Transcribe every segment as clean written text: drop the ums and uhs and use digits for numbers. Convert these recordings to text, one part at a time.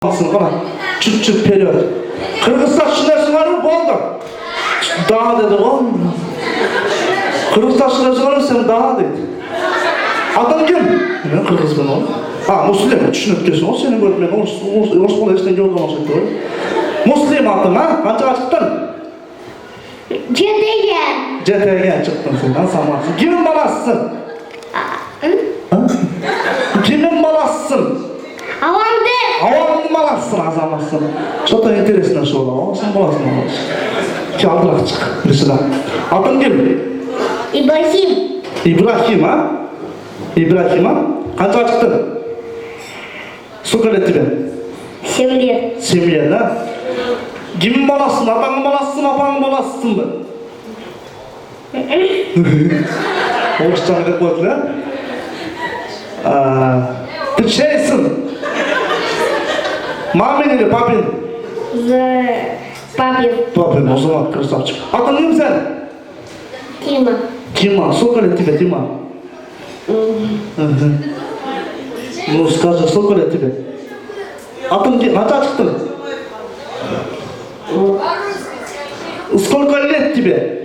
Чуть-чуть вперед. Кыргызстан шынайсыңар болды. Да dedi ғой. Кыргызстан шынайсыңар сен да дейді. Атың кім? Мен кыргызбын ғой. Муслим, түсініп келсің ғой сенің көріп мен орыс бола ештеңе жоқ болған сияқты ғой. Муслим атың, қаншаға шықтың? Жетіге шықтың сен, самарсың. Кімнің баласысың? Кімнің баласысың? Аванның баласысың, азаматсың. Что-то интересное шоу, сен баласың баласы. Алдырақ шық, бірісіда. Атың кім? Ибрахим. Ибрахим, Ибрахим, қаншаға шықтың? Сколько лет тебе? 7 лет. 7 лет, да? Кімнің баласысың, атаңның баласысың, апаңның баласысың ба? Орысшаны деп қойды, да? Ты чейсің? Мамин или папин? Папин. Папин, о zaman красавчик. Атың кім сен? Тима. Тима, сколько лет тебе, Тима? Ну скажи, сколько лет тебе? Атың кім? Қанша шықтың? Сколько лет тебе?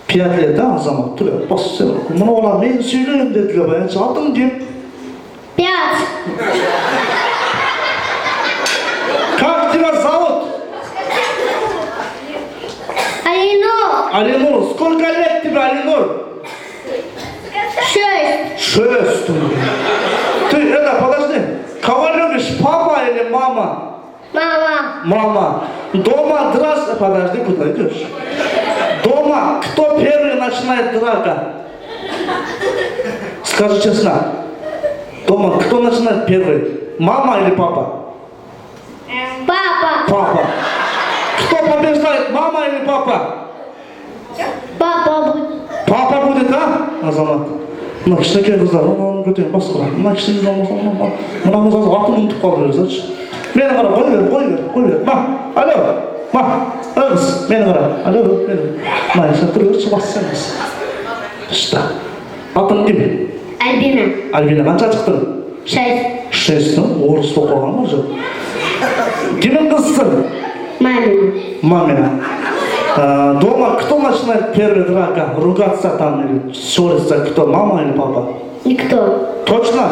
5 лет, да, азамат? Тұр, бас сен. Мұны олар мен сөйлеймін деділер баяншы. Атың кім? 5. Как тебя зовут? Алинур. Алинур. Сколько лет тебе, Алинур? 6. 6. Ты, подожди. Кого любишь, папа или мама? Мама. Мама. Дома драться... Подожди, куда идешь? Дома кто первый начинает драка? Скажи честно. Дома кто начинает первый? Мама или папа? Папа. Папа. Кто побеждает, мама или папа? Папа будет. Папа будет, да? Азамат. Мына кішкентай қыздар, оны көтеріп басқара. Мына кішкентай қыздар, мына қыздар атын ұмытып қалып жүрсінші. Мені қара, қой бер. Ма, қыз, мені қара. Алло, мені. Мына еші түргірші бассы емес. Шыта. Атын кім? Альбина. Альбина, қанша шықтың? 6. 6, орыс оқыған ма жоқ? Кімнің қызсың? Мамина. Дома кто начинает первый драка? Ругаться там или ссориться? Кто? Мама или папа? Никто. Точно?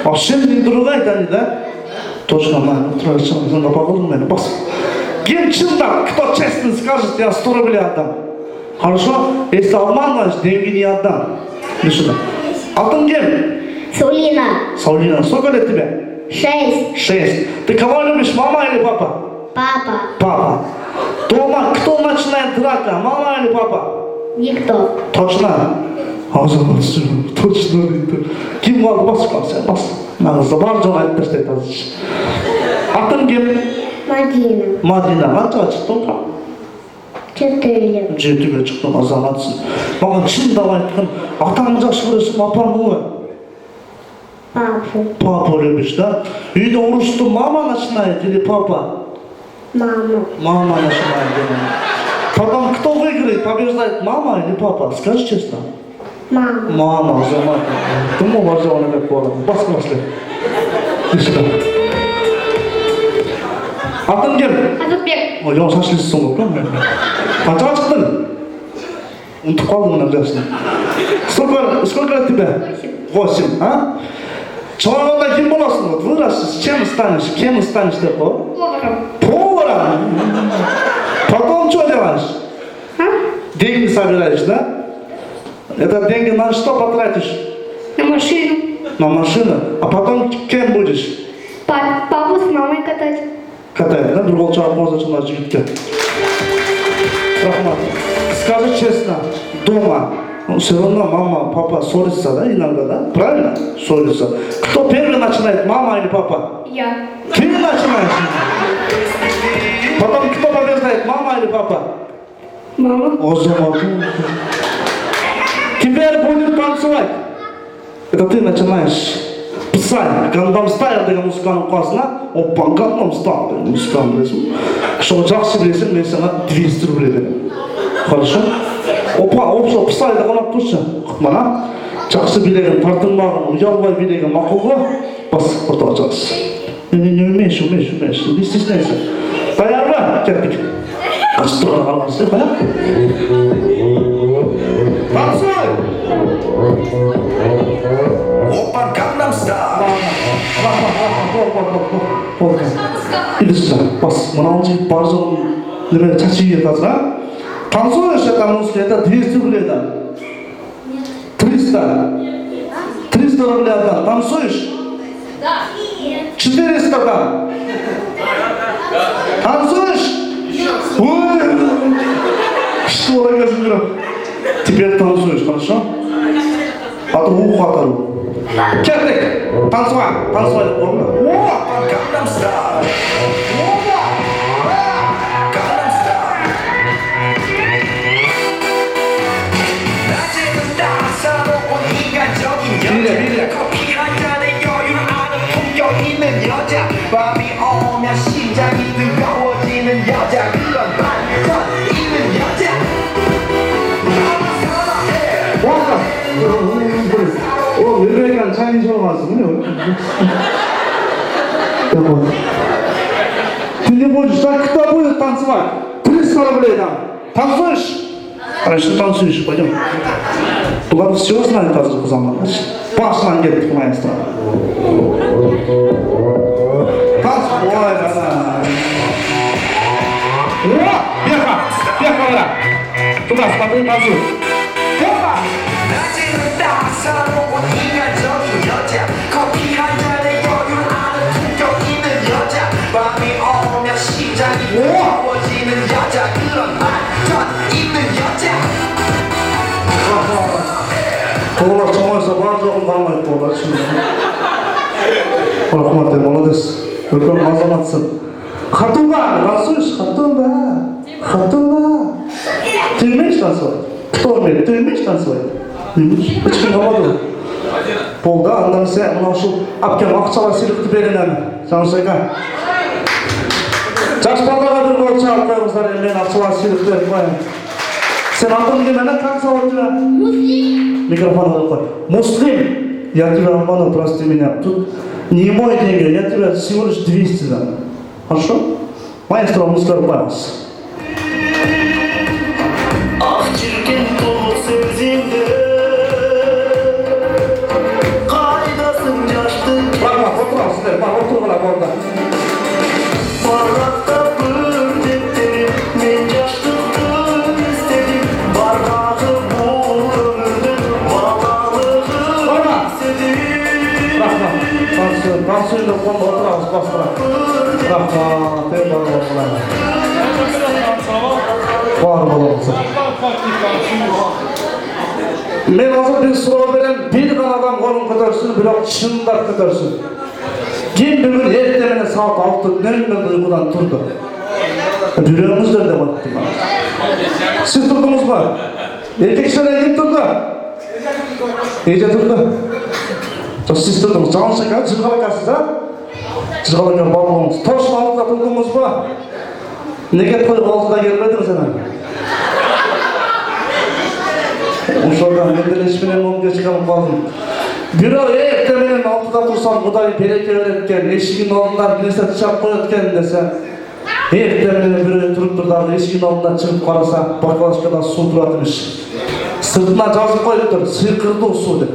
Вообще не другая, они, да? Точно, мама. Точно, папа меня бас. Кем честно, кто честно скажет, я 100 рублей отдам. Хорошо? Если обманываешь, деньги не отдам. Не сюда. Атың кем? Саулина. Сколько лет тебе? 6. 6. Ты кого любишь, мама или папа? Папа. Папа. Дома кто начинает драка, мама или папа? Никто. Точно? Азамат, точно дейді. Кім қалды басып сен бас. Нағызды бар жоң айтып тастайды азыр. Атың кім? Мадина. Қаншаға шықтың қа? 4 лет. 7-ге шықтың, азаматсың. Маған шындап айтқан, атаңды жақсы көресің, апаң ғой? Папу. Папа любишь, да? Үйде ұрысты мама начинает или папа? Мама. Мама начинает. Потом кто выиграет, побеждает мама или папа? Скажи честно. Мама. Мама, Азамат. Кім уважаваны как болады? Басқасын. Ешті. Атың кем? Азатбек. Ой, оң шашылысың ғой. Қаншаға шықтың? Ұмытып қалдың мына жасын. Сколько лет тебе? 8, а? Çoğunluğunda kim bulasın? Вырастешь, кем станешь деп қой? Поваром. Потом что делаешь? Деньги собираешь, да? Это деньги на что потратишь? На машину. На машину. А потом кем будешь? Папу с мамой катать. Катать, да? Другого человека можно начинать жить. Рахмат. Скажи честно, дома все равно мама, папа ссорятся, да, иногда, да? Правильно? Ссорятся. Кто первый начинает, мама или папа? Я. Ты начинаешь. Потом кто побеждает, мама или папа? Мама. О, замок. Теперь будем танцевать. Это ты начинаешь писать. Гандам стайл деген музыканың қасына, опа, гандам стайл деген музыканың білесің. Что жақсы білесің, мен саған 200 рублей беремін. Хорошо? Опа, опса, писай деген тұршы. Мана. Жақсы билеген тартынбағын, ұялбай билеген мақұлға бас ортаға шығасыз. Өмеш. Не стесняйся. Даяр ба? Кеттік. Қашып тұрған қалғансыз, баяқ. Танцуй! Опа, Gangnam Style. Идіші, бас, мынау жігіт бар жоғын неме чачиге тазға. Танцуй, шетан ұске, это 200 рублей. 300 рублей, танцуешь? 400 да. Танцуешь? Ой! Что такое заберу? Теперь танцуешь, хорошо? А то уху оторву. Кеттик! Танцевай! Опа, Gangnam Style. Gangnam Style. 낮에는 따사로운 인간적인 여자. 커피 한 잔에 여유를 아는 품격 있는 여자. 밤이 오면 심장이 뜨거워지는 여자. 그런 반전 있는 여자. 외래간 차이니스로 왔으면 여보 ты не будешь так кто будет танцевать 300 рублей дам танцуешь? Хорошо танцуешь пойдем бұлар все знают қазір қызаман басынан кеттік маэстро танцуй беха туда смотри танцуй 낮에는 따사로운 인간적인 여자. 커피 한 잔에 여유를 아는 품격 있는 여자. 밤이 오면 심장이 뜨거워지는 여자. 그런 반전 있는 여자. Олар чамайса бар жоғын бармайды олар шын рахмат молодец үлкен азаматсың хатуба танцуешь хатуба ты умеешь танцевать? Кто умеет? Ты умеешь танцевать? Ешкім қалады болды анда сен мынау шул әпкем ақшаға сыйлықты берген жаңышайға жас балаға бір қол шағып қойыңыздар мен ақшаға сыйлық беріп қоямын сен атын кім как зовут тебя? Микрофон алып қой Муслим я тебя обманул прости меня тут не мой деньги я тебя всего лишь 200 дам хорошо? Маэстро музыкалар қоямыз ақ жүрген толы сөзіңді Отырғыла болды. Барақта бүрдеттеніп, мен жаштықтың іздедім. Барағы бұл өмірдің балалығын іздедім. Рахмат. Танцуйды қонды отырағыз бастыра. Рахмат. Тен бар болғылай. Бар болғылай. Мен азыр бір сұрақ берем, бір ғана адам қолын көтерсін, бірақ шындап көтерсін. Кем бүгін ертемене сағат 6:00 ұйқыдан тұрды. Жүрегіңіздер де баттым. Сіз тұрдыңыз ба? Еркекшілер кем тұрды? Еже тұрды? Сіз тұрдыңыз. Жаңышқа жырғалақасыз, а? Жырғалақан балуыңыз. Точно алдыда тұрдыңыз ба? Неге той алдыда келмедіңіз әне? Ошолдан менден ешпенен оңға шығарып қалдым. Бирок ертемен алтыда турсам Кудай береке берет экен, эшигин алдынан нерсе чап коет экен десе, ертемен бирөө туруп тур дагы эшигин алдынан чыгып караса, баклажкада суу турат эмиш. Сыртына жазып коюптур, сыйкырдуу суу деп.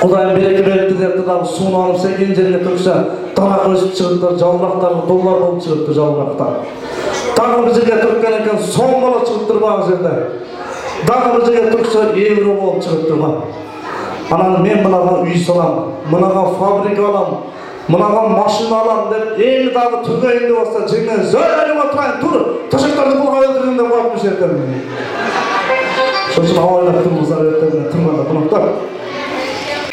Кудай береке берет деп дагы сууну алып сенген жерге төксө, дана өсүп чыгыптыр, жалбырактар доллар болуп чыгыптыр жалбырактар. Дагы бир жерге төккөн экен, сом болуп чыгыптыр баары жерде. Дагы бир жерге төксө, евро болуп чыгыптыр ба. Анан мен мынага үй салам, мынага фабрика алам, мынага машина алам деп, эми дагы түргөйүн деп болса, жеңе зөйлөнүп отурайын, тур, төшөктөрдү булга өлтүргөн деп коюпмуш эртең. Ошондо абайлап турмуздар эртең, турганда конокторлор.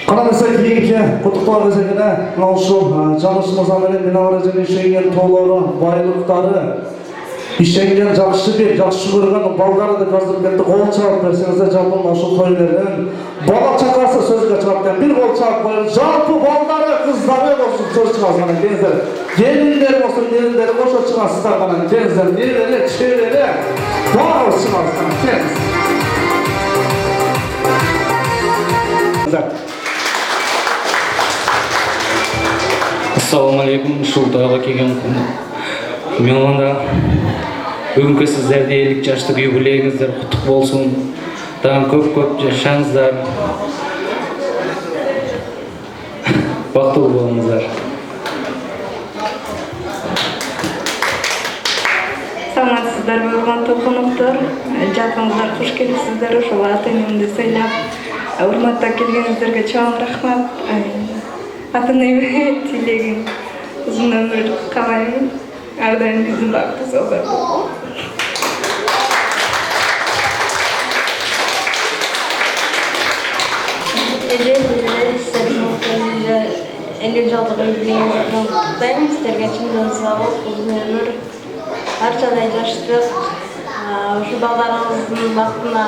Кана десе кийинки куттуктоо десек эле, мына ушул жабышыбызга менен минагара жана ишенген тоолору, байлыктары, ишенген жакшы бир, жакшы көргөн балдары деп азыр кетти кол чаап берсеңиздер, жалпы ошол той менен бала чакасы сөзгө чыгат экен. Бир кол чаап коюп, жалпы балдары, кыздары болсун сөз чыгасыздар анан келиңиздер. Келиндер болсун, келиндер кошо чыгасыздар анан келиңиздер. Небере, чебере, баары чыгасыздар. Келиңиз. беріңіздер. Ассалаумағалейкум, Шултайға келген меланда бүгінгі сіздерде 50 жаштық юбилейіңіздер құттық болсын. Тағы көп жашаңыздар. Бақытты болыңыздар. Саламатсыздар, урматтуу конуктор. Жатыңыздар, куш келипсиздер. Ошол ата-энемди сыйлап, урматтап келгениңиздерге чоң рахмат. Ата-энеме тилегим узун өмүр каалайм. Ар дайым биздин бактыбыз болсун. Элүү жылдык юбилейиңизди куттуктайм. Сиздерге чындыгы саалык, узун өмүр, барчадай жаштык. Ушу балдарыңыздын бактына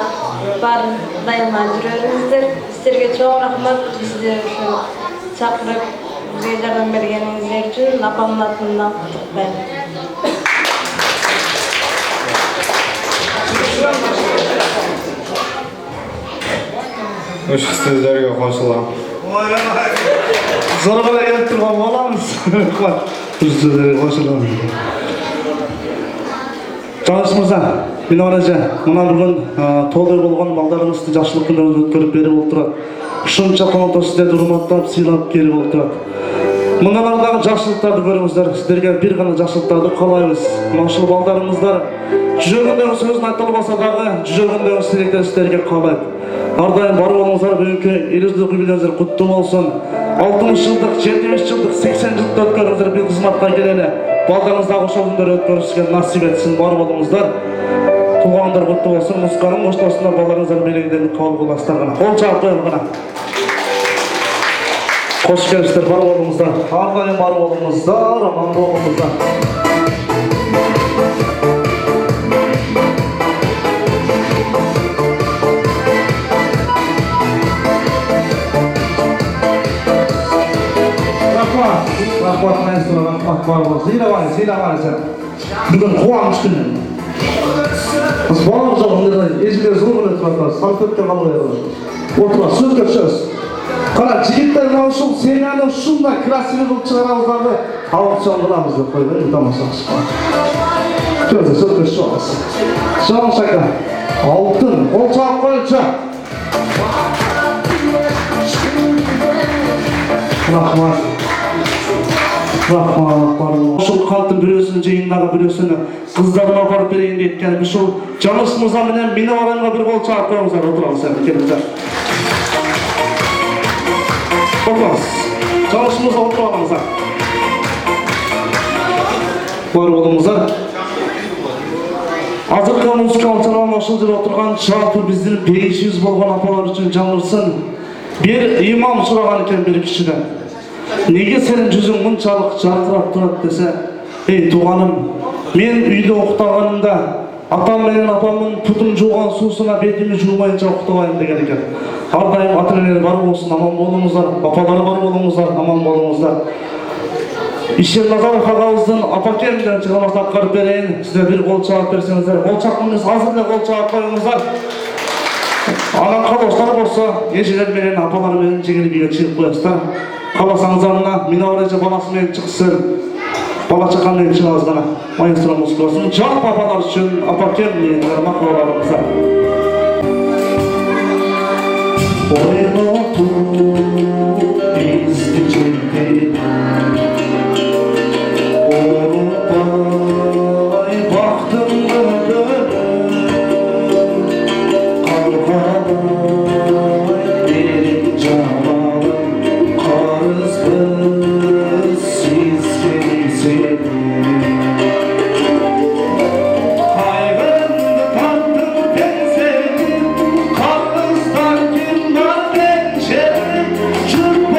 бар дайыма жүрө бериңиздер. Сиздерге чоң рахмат. Бизди ушу чакырып, бизге жардам бергениңиздер үчүн апамдын атынан куттуктайм. Ush sizlarga qo'shilaman. Zorba kelib turgan bolamiz. Sizlarga qo'shilaman. Canış Mırza, Minaraja, mına bugun to'g'ri bo'lgan baldarыңызды жашылык күнүңүздү өткөрүп берип отурат. Ушунча конокто сиздерди урматтап, сыйлап келип отурат. Мыналардагы жакшылыктарды көрүңүздөр. Сиздерге бир гана жакшылыктарды каалайбыз. Ушул балдарыңыздар жүрөгүндөгү сөзүн айта албаса дагы, жүрөгүндөгү тилектерди сиздерге каалайт. Ар дайым бар болуңуздар, бүгүнкү 50 жылдык юбилейиңиздер куттуу болсун. 60 жылдык, 70 жылдык, 80 жылдык өткөрүңүздөр, бир кызматка келели. Балдарыңыздар ошол күндөрү өткөрүшүгө насип этсин, бар болуңуздар. Туугандар куттуу болсун. Мусканын коштосунда балдарыңыздар белгиден кабыл кыласыздар гана. Кол чаап коелу гана. Кош келиптер, бар болуңуздар. Ар дайым бар болуңуздар, аман болуңуздар. Rahmat maestro, rahmat var olsun. Zeylavani sen. Bugün kuvanç günü. Biz balımız oğlum, ezgiler zulmunu tutarlar. Salfette kalıyorlar. Oturlar, söz geçiyoruz. Kara, jigitler mavşum, senanın şunda krasivi kılıp çıkaramızlardı. Alıp çaldıramız da koyuyor, yutamazsınız. Şöyle söz geçiyoruz. Şahan şaka. Altın, kol çağıp koyunca. Rahmat. Rahmat var. Uşul kalktın bürüsünü, ceyinlağı bürüsünü, kızlarına aparıp vereyim diye etken. Uşul Canış Mırza menen meni varayımla bir kol çağıp koyumuzlar. Oturalım sen de gelipler. Oturalım. Canış Mırza oturalımızlar. Var oğlumuzlar. Azırka musikal çalan oşul jere oturgan жалпы биздин 500 болгон апалар үчүн жаңырсын. Bir imam сұраған екен bir кишиден. Неге сенің жүзің мұншалық жарқырап тұрады десе, ей туғаным, мен үйде оқытағанымда атам менен апамның путун жуған суусуна бетimi жуумайынша оқытабайын деген екен. Ар дайым ата-энелер бар болсын, аман болуңуздар, апалар бар болуңуздар, аман болуңуздар. Ишен Назаров ағабыздың апакемден чыгамасын аткарып берейин, сиздер бир кол чаап берсеңиздер. Кол чапыңыз азыр эле кол чаап коюңуздар. Анан калоштар болсо, эжелер менен апалар менен жеңил бийге чыгып коесуздар. Каласаңыздар мына Минараja баласы менен чыксын. Бала чака менен чыгабыз гана. Маэстро музыкасын жалпы апалар үчүн апакем менен макулаларыңыздар. Çırp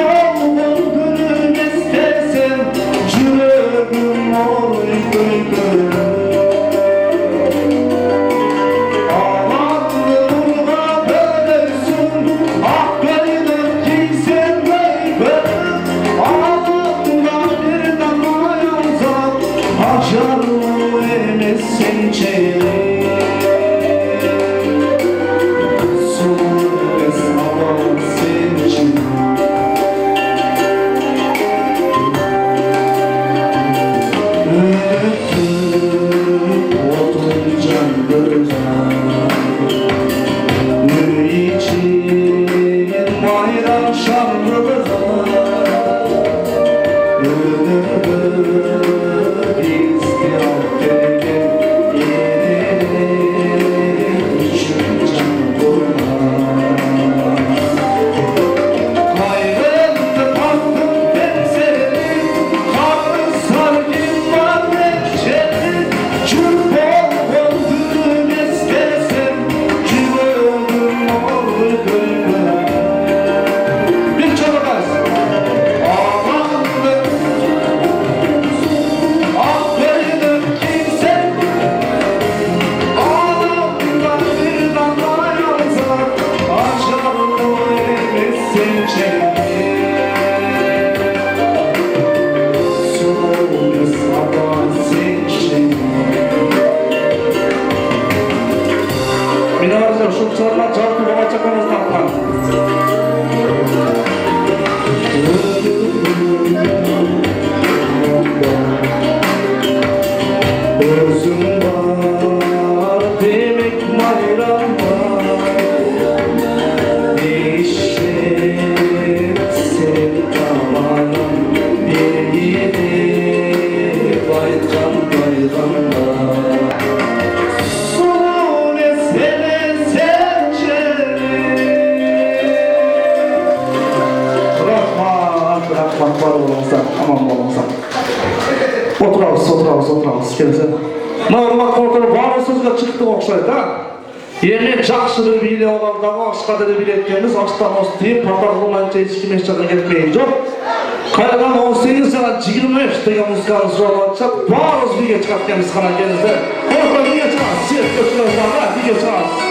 rahmat var olamazsan, aman olamazsan. Oturabız, kelsen. Hurmat oturup bari sözge çıktık okşaydı ha. Yeni жақшылы биле оlardağı aşka dili biletleriniz açtan ostayıp patarlımanca hiç kim eşyağa getmeyin yok. Kaydan 18 yana 23 degen musikanız olacak. Barız bir geç katkenimiz kana gelirse. Orta bir geç az, ses götürüyorlar bir geç az.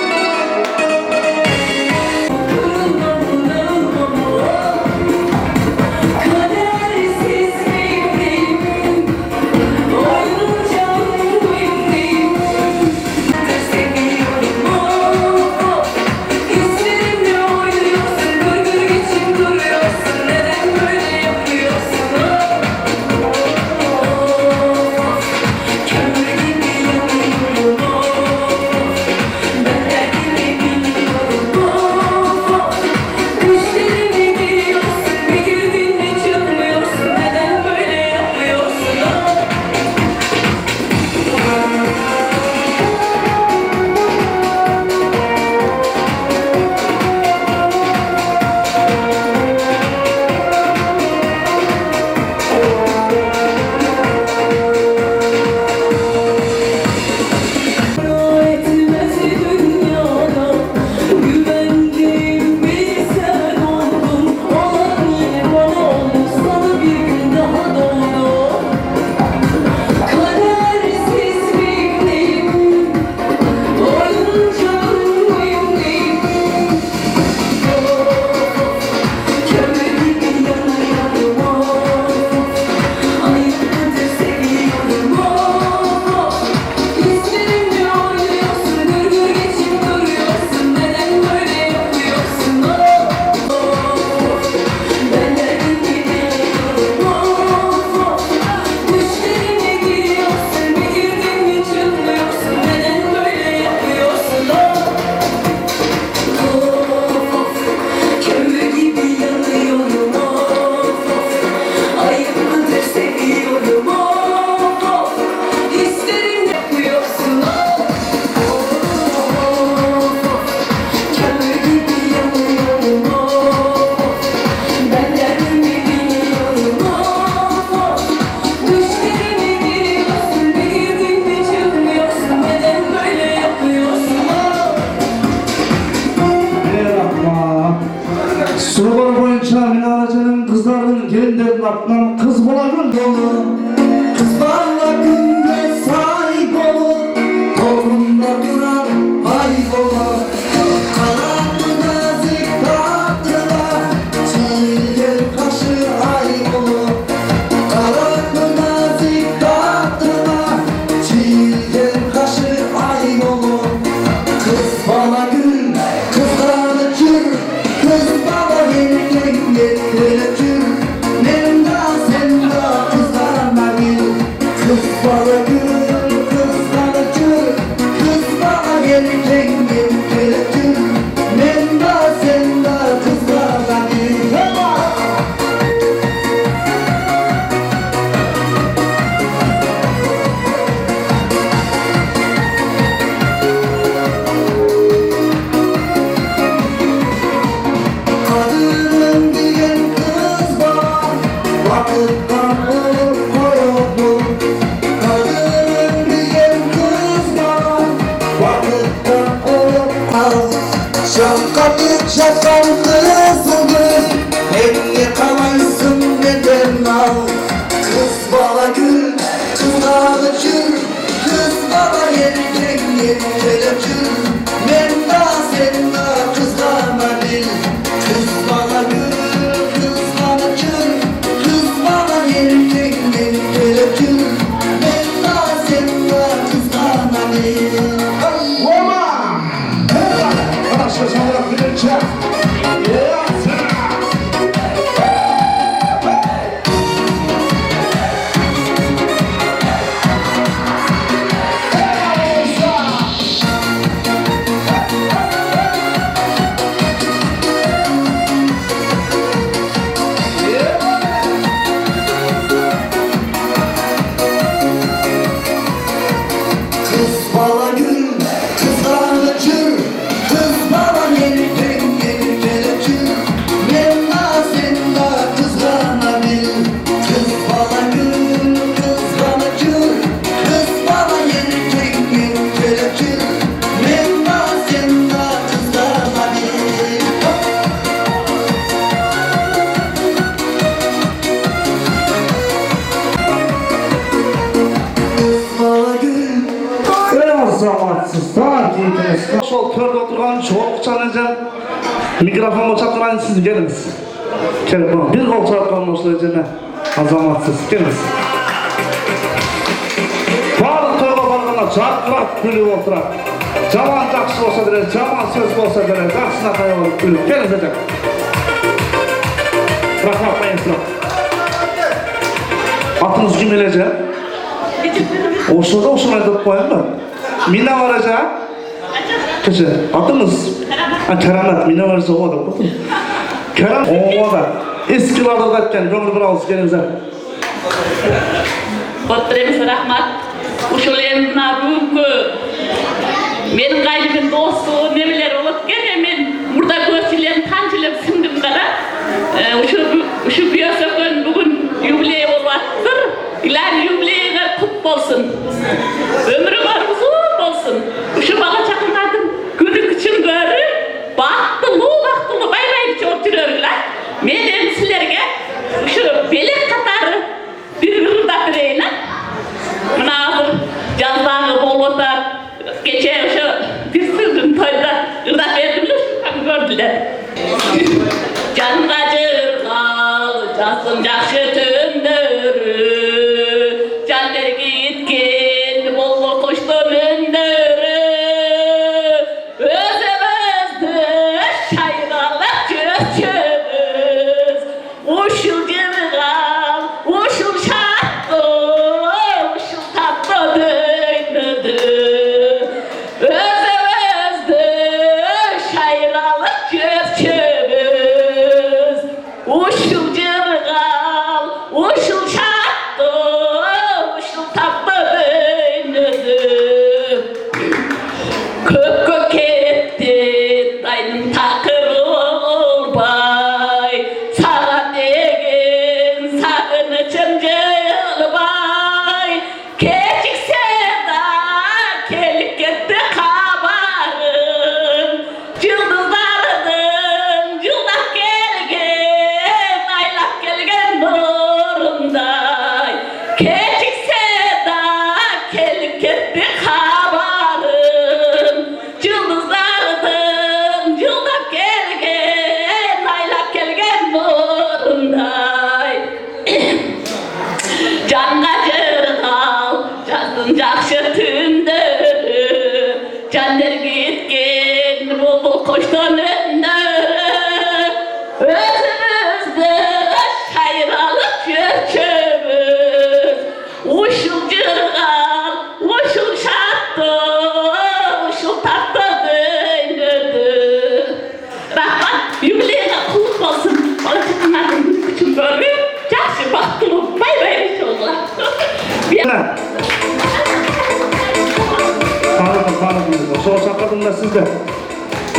Sorular boyunca Minaracı'nın kızlarının gelinlerin aklından kız bulanın dolu. Kızlarla günde sahip olur, toplumda duran ayıp olur. Karanlı nazik tatlılar, çiğdir kaşı ayıp olur. Karanlı nazik tatlılar, çiğdir kaşı ayıp olur. Kız bana gül, kızlarla çür, kız bana yetkilektir. Nemda senda kızlarla gül, kız bana gül, kız bana çür, kız bana yetkilektir. Nemda senda kızlarla gül. Kadının diyen kız bana vakıftan olur koyuldu. Kadının diyen kız bana vakıftan olur koyuldu. Şapkatı çakan kızıdır, emni kalaysın neden al. Kız bana gül, kız bana çür, kız bana yetkilektir. Ben da sen da kızlarla bil. Kız bana gül, kız bana çür, kız bana salamatçısız, sağ keyfiniz. Şol törde oturgan çoğuk çanacan mikrofonu çakıran siz geliniz. Telefon, bir kol çarpkan olsa cene azamatsız, geliniz. Bağlı toyga bargana çarpırak gülüp oturak. Jaman jakşı olsa bile, jaman söz olsa bile, jakşına kaya olup gülüp, geliniz hocam. Rahmat bayınsın. Atınız kim elece? Oşuna edip koyayım mı? Mina varacak. Kışı, atınız. Keramet, mina varacak o da. Keramet, o da. Eskilarda da etken, gönlü bir ağız gelinize. Kotremiz rahmat. Uşulen narukku. Benim gayrimin dostu nebiler olup gene men burada görçilen tançilep sindim kara. Uşu biyosokun bugün yubiley olvattır. İlan yubileyine kut olsun. Ömrü var uzun olsun. Uşu bana çakınladım. Günü küçün görü. Baktılı bay bay çok türörler. Men sizlerge uşu belek katarı bir hırda bireyine. Mına hazır canlığı bol otar. Geçen şu bir sırrın toyda hırda verdiler. Gördüler. Can gacır kal, cansın jakşı tündürü. Canlar gitken, bol bol koştu mündürü. Özümüzdü şayralık çözçümüz. Uşul cırgal, uşul şattı, uşul tatlı döynüdü. Özümüzdü şayralık çözçümüz. Uşul cırgal, uşul şattı, uşul tatlı döynüdü. Kök etti, dayının takırı olbay. Sağa degen, sağını çımcılbay. Keçikse da, kelik etti kabarın. Cıldızlarının cıldak gelgen, aylak gelgen nurunday. Keçikse da, kelik etti kabarın. Cıldızlarının cıldak gelgen, aylak gelgen nurunday. Can gacır kal, cansın jakşı tündürü. Canlar gitken, bol bol koştu mündürü. Özümüzdü şayralık çörçümüz. Uşul cırgal, uşul şattı, uşul tatlı döynüdü. Rahmat, yubileyine kulluk olsun. Bana çıkınlardım küçük görmüyor. Jakşı baktılı, bay bay inşallah. Tanıdınız. Sonra çakadın da sizde.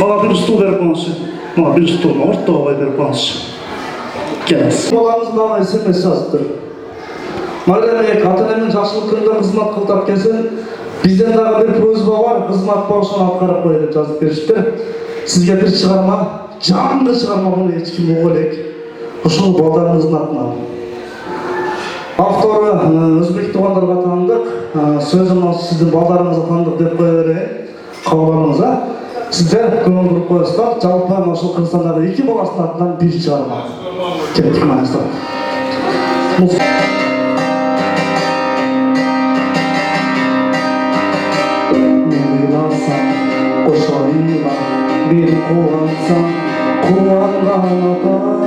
Bana bir stul verip konuşun. Bana bir stul, orta olay verip konuşun. Geliniz. Bolanız bana SMS yazdı. Margaret, Katana'nın yaşlı kırında hizmet kıltap kesin. Bizden daha bir prozba var, hizmet borçunu atkara koyup yazıp veriştir. Sizge bir çıkarma, canlı çıkarma bunu hiç kim oğulek. Uşul baldarınızın atma. Avtoru Özbek tuğanlarga tanıdık. Sözüm sizin baldarınızı tanıdık dep koyuvereyim. Kavlarınıza. Sizler көңіл құрып қойысыздар. Жалпы Машыл Қырғызстандағы екі баласының атынан bir шығарма. Кеттік маңызды. Koşarıyla bir kuvansam, kuvandan atam.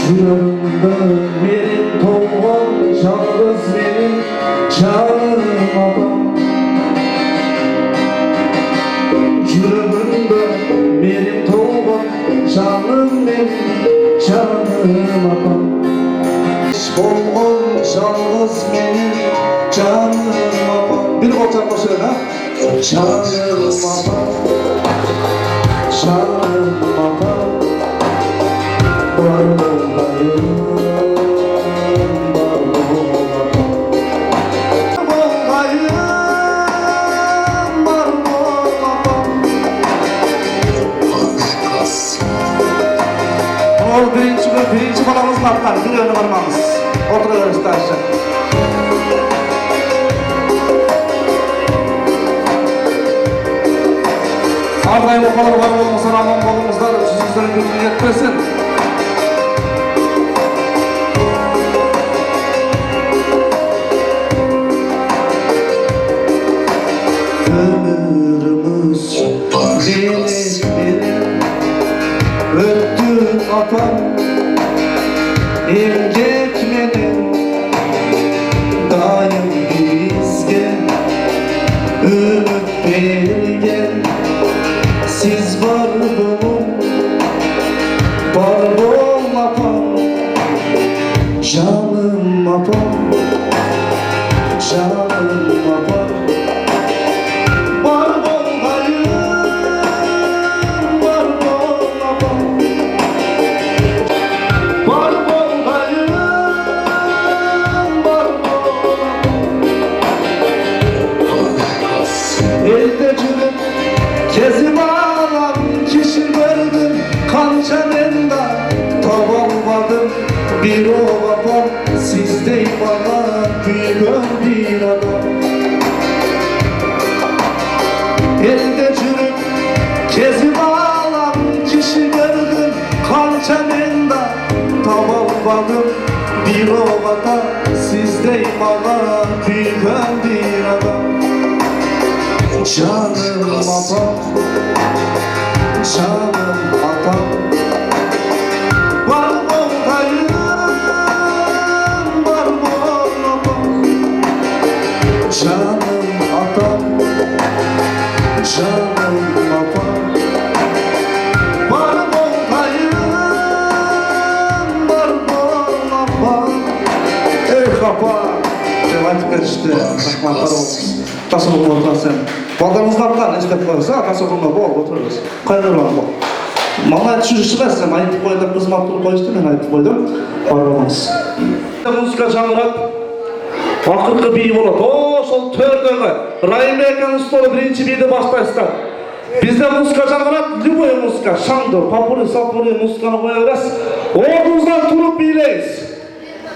Yüreğimde benim toğan, şarkız benim canım atam. Yüreğimde benim toğan, canım benim canım atam. Olgun şarkız benim canım atam. Bir kolçak başlayın ha. Canım atam, canım atam. Var olayım, var olayım. Var olayım. Ol birinci balamızın atlar, bir yönü varmamız. Oturuyoruz taşça. Ardayım okalar var olmasa aman bolumuzlar yüzünüzden gülgün yetmesin. Ömrümüz denizleri öttü atam emgekmenin daim bizge ümit bergen siz var bulun var bol apam canım apam canım apam var bol hayır var bol apam var bol hayır var bol elde cülüm kezim ağlam kişi gördüm kançanında tavalmadım bir o babam sizdey bana büyüyor bir adam elde cülüm kezim ağlam kişi gördüm kançanında tavalmadım bir o babam sizdey bana büyüyor bir adam canım apam, canım apam var bol hayır, var bol apam canım apam, canım apam var bol hayır, var bol apam ey apam cevap verişti, rahmanlar olsun tasavvur olsan Baldarımızdan da istep koysa, kasabında bol otururuz. Kayırlan bol. Mağla çürüşü versem, ayıp koydum, kızım attığını koyuştu, ben ayıp koydum. Barbarımız. Müzika жаңғырат, вақытқы бей болады. О, сол төрдегі Райым Экенің столы бірінші бейді бастайсыздар. Бізде музыка жаңғырат, любой музыка, шаңды, попури, сапури музыканы қоя бересіз. Орныңыздан тұрып билейсіз.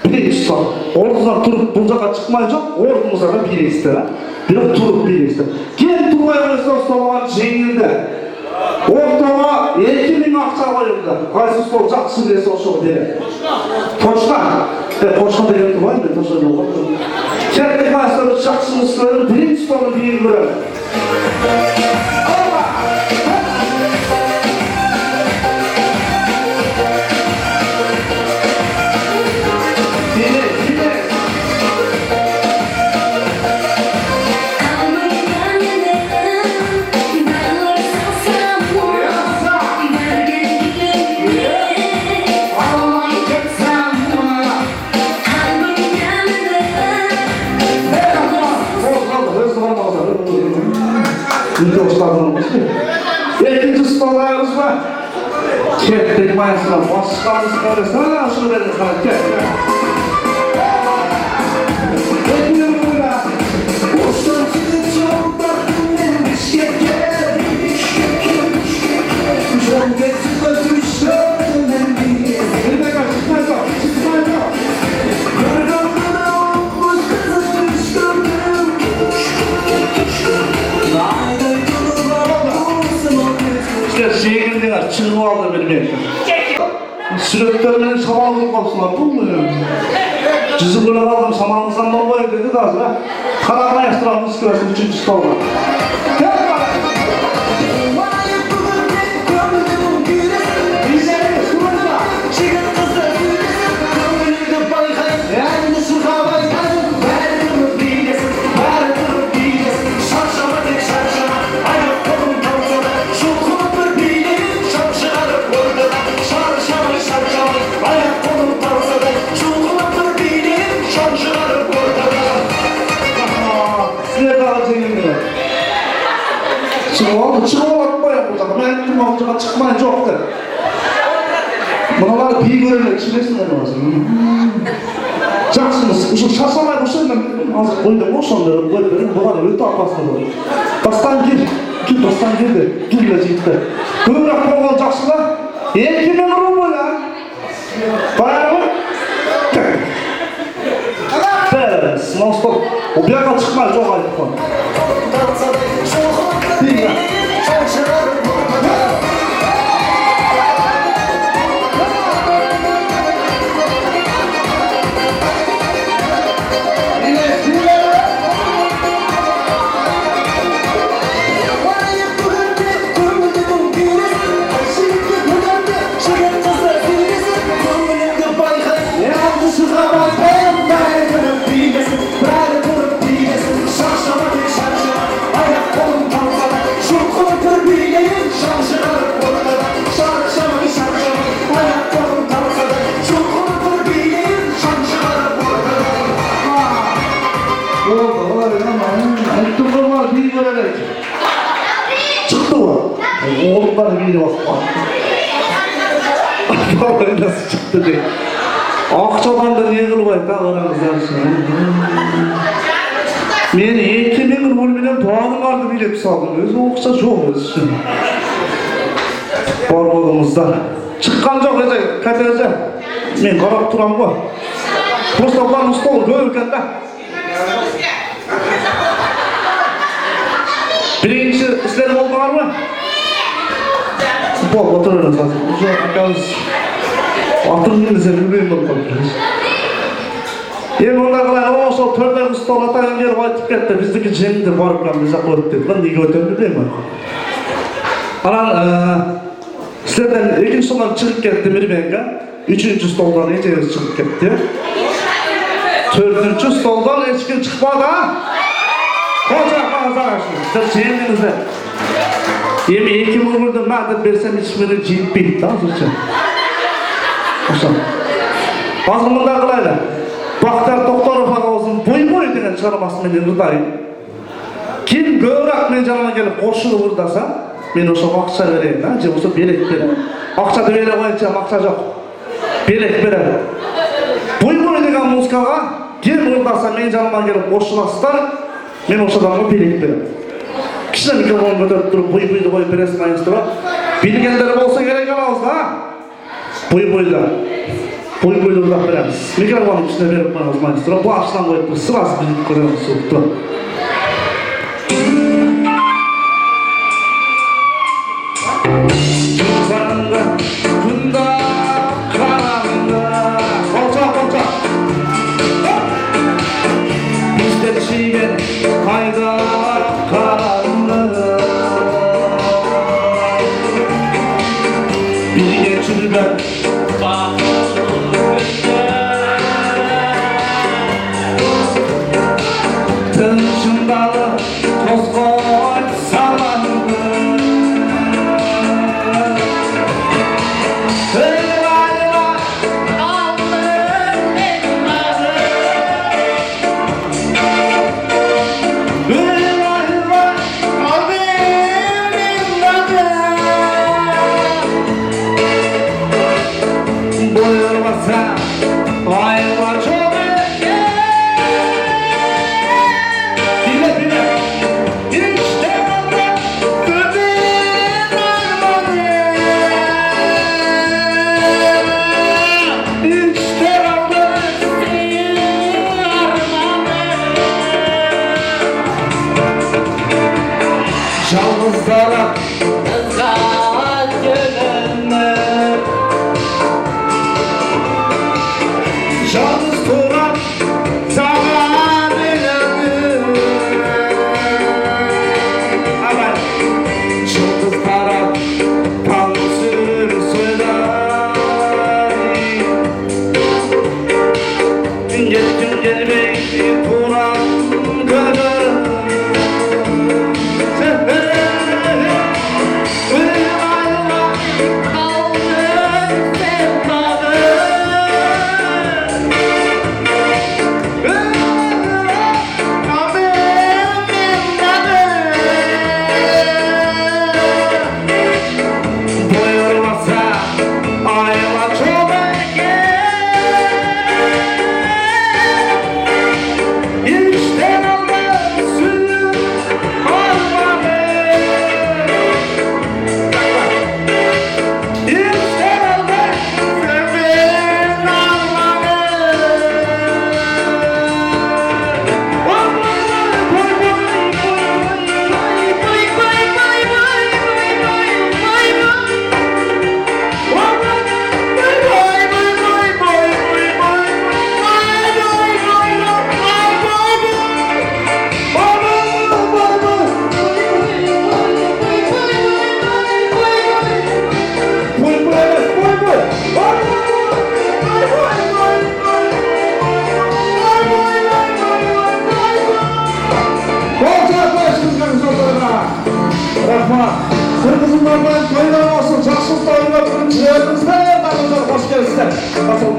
Билейсіз сол. Орныңыздан тұрып бұл жаққа шықмай жоқ, орныңыздан билейсіздер. Бірақ тұрып билейсіздер. Кен тұрмай қойса столған жеңілді. Ортаға 2000 ақша қойылды. Қайсы стол жақсы білесе ошығы береді. Точка. Точка деген тұрмай мен точка жоқ. Кердік қайсылары жақсы мұскалары бірінші столын дейін көреді. Екінші столдарыңыз ба? Кеттік майысына, басқаңыз көресін, ашығы берді қана, кеттік. Жеңілдеңер, шығып алды бермейді. Сүреттермен шамалғын қапсылар, бұл мұны? Жүзі күні қалдым, шамалғыздан болмай деді да, қарағай астырамыз көресін үшінші столға. Шығып алып қояқ бұлдағы, мен айттым ауызға шықмай жоқ деп. Мыналар бей көрелер, ішілесіңдер өзі. Жақсымыз, ұшы шаршамай ұшы, мен азық қойды қошанды, қойды, бұған өте апасына қойды. Бастан келді, дүрлі жейді. Көбірек болған жақсыда, еркемен ұру бойла. Баяғы? Бәріс, нон-стоп. Ол бияға шықмай жоқ айтып қойды. Şaşamaz beni durup bilesin, beni durup bilesin. Şaşamadı şaşama, ayak kolum kalkada. Şu kulakır bileyim, şaşırır ortada. Şaşamadı şaşama, ayak kolum kalkada. Şu kulakır bileyim, şaşırır ortada. Oldu var ama ayıttım var bir görerek. Çıktı o. Oğlumlar bir bak. Vallahi nasıl çıktı diye. Akçadan da niye kılıp ayıp da aranızlar şimdi. Meni 2000 kıl bilen doğanın vardı bilip saldım. Özü oksa çok öz şimdi. Barbolumuzda. Çıkkan çok öze, katerece. Men karap turam bu. Prostaplarını stol görürken de. Birinci işlerim oldu var mı? Bol otururuz zaten. Uzun akağız. Atırın bize bilmeyin bunu konuşuruz. Eğer onlar kadar olsa törden stol atayın yer baytıp gitti. Bizdeki cemde barıklan bize koyup dedi. Ben niye ötüm bileyim ben. Anan sizlerden ikinci stoldan çıkıp gitti biri benimle. Üçüncü stoldan eceniz çıkıp gitti. Dördüncü stoldan hiç kim çıkmadı ha? Kocamanız araştırın. Siz cemdinizde. Yemeği kim vurdu, madem versem ismini cip bitti azıcık. Oşan. Azımında kılayla. Baktar doktor ufak olsun, boy degen çıkarmasın menen rıdayım. Kim göğrak men janıma gelip koşulu vurdasa, men oşo akça vereyim da, je olsa belek vereyim. Akça da vere koyunca akça yok. Belek vereyim. Boy degen muzikaga, kim vurdasa men janıma gelip koşulasızlar, men oşo adamga belek vereyim. Kişiler mikrofonu götürüp durup boy koyup veresin ayıstırıp bilgenleri bolsa gerek alağız da boyda urdap veremiz. Mikrofonun içine verip koyuyoruz ayıstırıp bu açıdan koyup sırası bilip koyuyoruz soğuktu. Kızarında, kunda, karanında Kolça Bizde çiğne, hayda karanlık Bir geçirden Tınçındalı toz koy salandı Yalnızlara ızgara gelenler Yalnız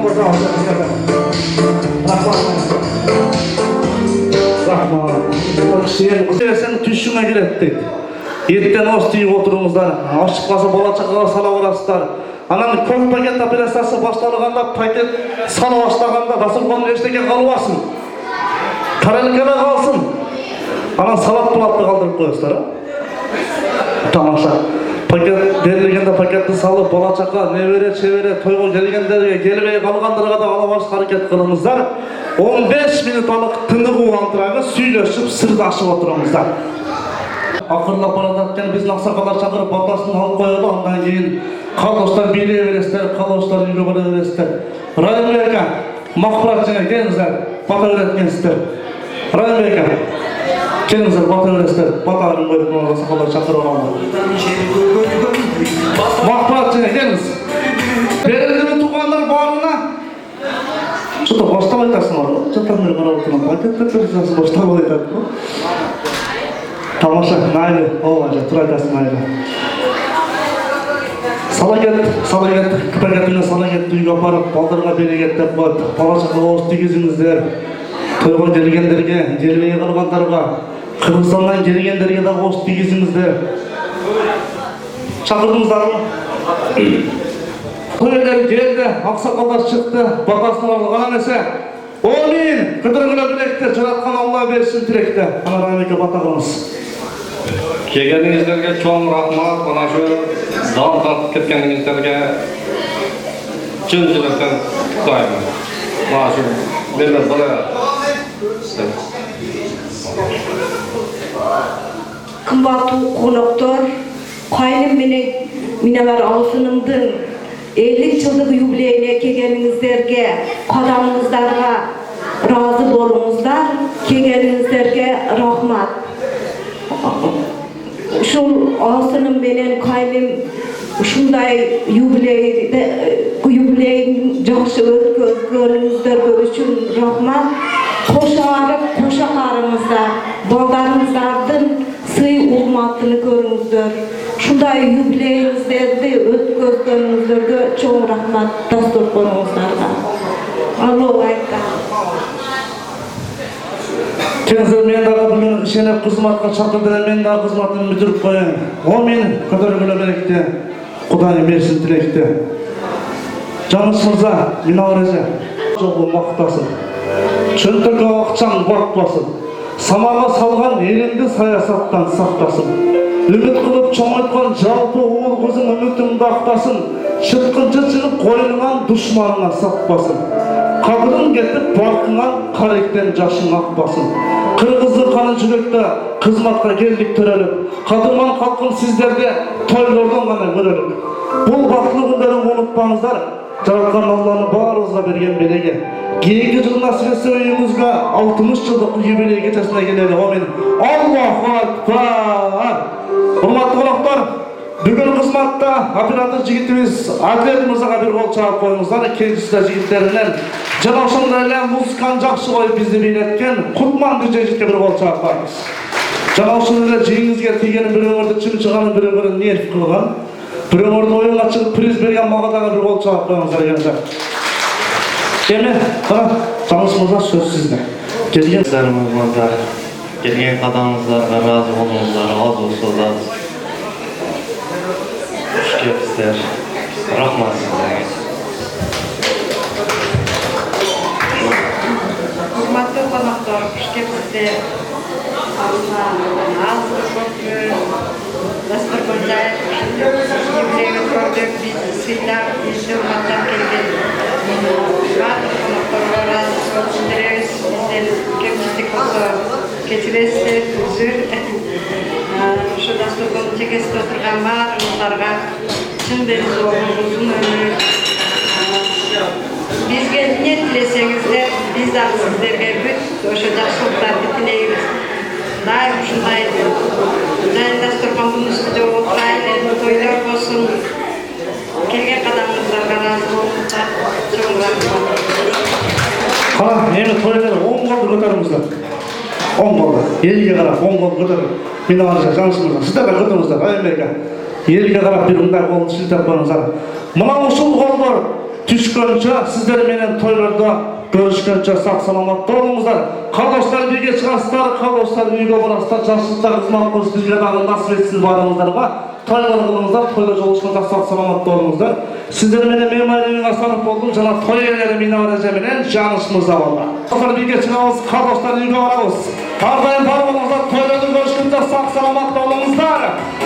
болса рахмат. Сен түшіңе келеді дейді. Еттен осы түйіп отырыңыздар, ашық қалса болашаққа сала барасыздар. Анан көк пакет операциясы башталғанда, пакет сала баштағанда дастархан ештеңе қалмасын. Тарелкада қалсын. Анан салат палатты қалдырып қоясыздар. Тамаша. Пакет берілгенде пакетті салып, болашаққа небере, шебере, тойға келгендерге, келбей қалғандарға да алабаш харекет қылыңыздар. 15 минуталық тынығу антырағы сөйлесіп, сырды ашып отырыңыздар. Ақырлап баратқан біздің ақсақалдар шақырып батасын алып қояды, ондан кейін қалдостар билей бересіздер, қалдостар үйге бара бересіздер. Райымбека, мақпырат және келіңіздер, бата беретінсіздер. Райымбека, келіңіздер, бата бересіздер, батарын қойып ақсақалдар шақырып алды. Мақпырат және келіңіз. Берілдігі туғандар барына. Что-то баштап айтасың бар ғой? Жаттармен қарап отырған пакет баштап айтады. Тамаша, найлы, олай, тұр айтасың найлы. Салагет, кіпәкетіне салагетті үйге апарып, балдарға берекет деп қойып, балашаққа оғыз тегізіңіздер. Тойға келгендерге, желбей қалғандарға, Қырғызстаннан келгендерге де оғыз тегізіңіздер. Шақырдыңыздар ма? Тойлар келді, ақсақалдар шықты, батасын алған әмесе. Олин, қыдырғыла білекті, жаратқан Алла берсін тіректі. Ана Райымбекке бата қылыңыз. Келгеніңіздерге чоң рахмат, мына шу дам тартып кеткеніңіздерге шын жүректен құттықтаймын. Мына шу бермес бала. Қымбатты қонақтар, қайным менен бар аусынымдың 50 жылдық юбилейіне келгеніңіздерге, қадамыңыздарға разы болыңыздар, келгеніңіздерге рахмат. Ушул аусыным менен кайным ушундай юбилейин жакшы өткөргөнүңүздөргө үчүн рахмат. Кошо арып, кошо карыңыздар, балдарыңыздардын сый урматын көрүңүздөр. Ушундай юбилейиңиздерди өткөргөнүңүздөргө чоң рахмат дастурконуңуздарга. Аллах айтты. Kendileri men daha bugün şenep kızmatқа çakırdılar, men daha kızmatını müdürüp koyun. O men kötörgüle berekti, Kudayım bersin tilekti. Canış Mırza, Minavreje, çoğu maqtasın. Çöntürge akçan bakmasın. Samağa salgan elinde sayasattan saktasın. Ümit kılıp çoğaytkan jalpı oğul kızın ümitini aktasın. Çıtkınca çıkıp koyungan düşmanına satmasın. Kadının getip barkınan karekten yaşın akmasın. Kırgızın kanı жүрекte kızmatka geldik törelip. Kadırman kalkın sizlerde toylardan gana görelim. Бұл бақытлы күндерін ұмытпаңыздар. Жаратқан Алланы барыңызға берген береке. Кейінгі жыл насip etse үйімізге 60 жылдық юбилей кешесіне келеді. Амин. Аллаху акбар. Құрметті қонақтар, бүгін қызметте оператор жігітіміз Әділет Мырзаға бір қол шағып қойыңыздар. Кенжісі жігіттерінен жана ошондой эле музыканы жакшы коюп бизди бийлеткен Кутман Дүжежитке бір қол шағып қойыңыз. Жана ошондой эле жеңиңизге тийгенин бір өмөрдө чымчыганын бір өмөрүн нерв кылган. Bir ömürde oyunga çıkıp priz bergen mağadaga bir kol çalıp koyuңuzдар gençler. Emin, bana Canışmırza söz sizde. Gelgen Gelgen kadamızlarga razı olunuzlar, az olsa da hoş geldinizler. Rahmat sizlerge. Hurmatlı konaklar, hoş geldinizler. Dasturxonda yubileyni ko'rdik, biz sizlar bizni hurmatlab kelgan. Barcha qonaqlarga razı bildiramiz. Bizden kamchilik bo'lsa kechirasizlar, uzr. Shu dasturxon chekasida o'tirgan barchalarga chin dildan uzun umr. Bizga ne tilesangizlar, bizdan sizlarga o'sha yaxshiliklarni tilaymiz. Daim shunday dasturxonning ustida o'tiraylik, to'ylar bo'lsin. Kelgan qadamingizlarga razı bo'linglar. Cho'ng rahmat. Qara, endi to'ylar 10 qo'lni ko'taringizlar. 10 qo'lni. Yerga qarab 10 qo'lni ko'taring. Minavreje, Canışmırza, sizlar da ko'taringizlar. Rayimbeka. Yerga qarab bir unday qo'lni siltab qo'yingizlar. Mana usul qo'llar Түшкөнчө сиздер менен тойлордо görüşкөнчө сак саламатта болуңуздар. Кардоштар бирге чыгасыздар, кардоштар үйгө барасыздар, жакшылыктар кызмат кылып бизге дагы насип этсин баарыңыздарга. Тойлор кылыңыздар, тойдо жолугушканда сак саламатта болуңуздар. Сиздер менен мен Майрем Асанов болдум, жана той ээлери Мина Баража менен Жаныш Мырза болду. Кардоштар бирге чыгабыз, кардоштар үйгө барабыз. Ар дайым бар болуңуздар, тойлордо görüşкөндө сак саламатта болуңуздар.